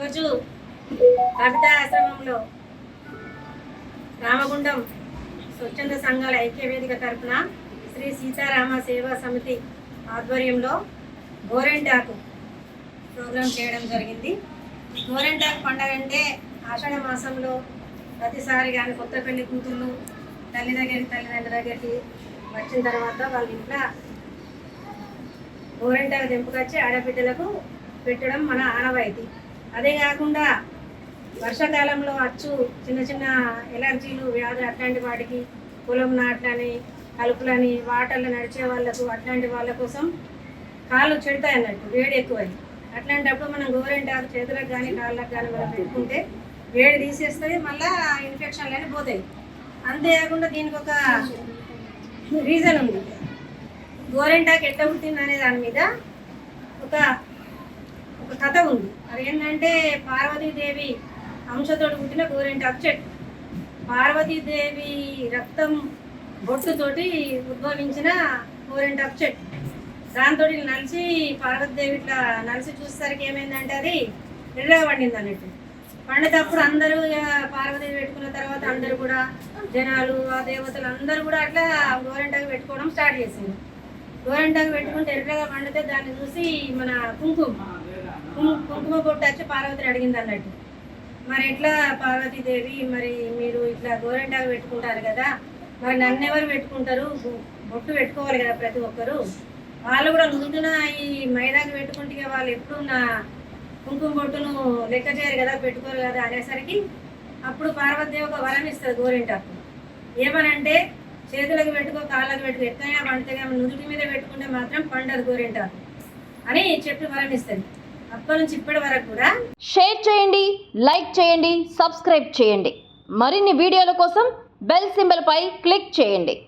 ఈరోజు కవితా ఆశ్రమంలో రామగుండం స్వచ్ఛంద సంఘాల ఐక్యవేదిక తరఫున శ్రీ సీతారామ సేవా సమితి ఆధ్వర్యంలో గోరెంటాకు ప్రోగ్రాం చేయడం జరిగింది. గోరెంటాకు పండుగ అంటే ఆషాఢ మాసంలో ప్రతిసారి కానీ కొత్త పెళ్లి కూతుళ్ళు తల్లిదండ్రుల దగ్గరికి వచ్చిన తర్వాత వాళ్ళ ఇంట్లో గోరెంటాకు తెంపుకొచ్చి ఆడబిడ్డలకు పెట్టడం మన ఆనవాయితీ. అదే కాకుండా వర్షాకాలంలో అచ్చు చిన్న చిన్న ఎలర్జీలు వ్యాధులు అట్లాంటి వాటికి పొలం నాట్లని కలుపులని వాటర్లు నడిచే వాళ్ళకు అట్లాంటి వాళ్ళ కోసం కాళ్ళు చెడతాయి అన్నట్టు, వేడి ఎక్కువై. అట్లాంటప్పుడు మనం గోరెంటాకు చేతులకు కానీ కాళ్ళకు కానీ మనం పెట్టుకుంటే వేడి తీసేస్తుంది, మళ్ళీ ఇన్ఫెక్షన్లు అని పోతాయి. అంతేకాకుండా దీనికి ఒక రీజన్ ఉంది. గోరెంటాకు ఎట్లా పుట్టింది అనే దాని మీద ఒక కథ ఉంది. అదేంటంటే పార్వతీదేవి అంశతోటి పుట్టిన గోరెంటాకు చెట్టు. పార్వతీదేవి రక్తం బొట్టుతోటి ఉద్భవించిన గోరెంటాకు చెట్టు. దాంతో నలిసి పార్వతీదేవి ఇట్లా నలిసి చూసేసరికి ఏమైందంటే అది ఎర్రగా పండింది అన్నట్టు. పండేటప్పుడు అందరూ పార్వతీదేవి పెట్టుకున్న తర్వాత అందరూ కూడా జనాలు ఆ దేవతలు అందరూ కూడా అట్లా గోరెంటాకు పెట్టుకోవడం స్టార్ట్ చేసింది. గోరెంటాకు పెట్టుకుంటే ఎర్రగా పండితే దాన్ని చూసి మన కుంకుమ బొట్టు వచ్చి పార్వతిని అడిగింది అన్నట్టు. మరి ఎట్లా పార్వతీదేవి, మరి మీరు ఇట్లా గోరెంటాకు పెట్టుకుంటారు కదా, మరి నన్ను ఎవరు పెట్టుకుంటారు? బొట్టు పెట్టుకోవాలి కదా ప్రతి ఒక్కరు. వాళ్ళు కూడా నుదుటిన ఈ మైదాకు పెట్టుకుంటే వాళ్ళు ఎప్పుడు నా కుంకుమ బొట్టును లెక్క చేయరు కదా, పెట్టుకోరు కదా అనేసరికి అప్పుడు పార్వతీదేవి ఒక వరం ఇస్తుంది గోరెంటాకు. ఏమనంటే చేతులకు పెట్టుకో, కాళ్ళకు పెట్టుకో, ఎక్కడైనా పండుగ నుదుటి మీద పెట్టుకుంటే మాత్రం పండదు గోరెంటాకు అని చెప్పి వరం ఇస్తుంది. అప్పటి నుంచి ఇప్పటి వరకు కూడా షేర్ చేయండి, లైక్ చేయండి, సబ్స్క్రైబ్ చేయండి. మరిన్ని వీడియోల కోసం బెల్ సింబల్ పై క్లిక్ చేయండి.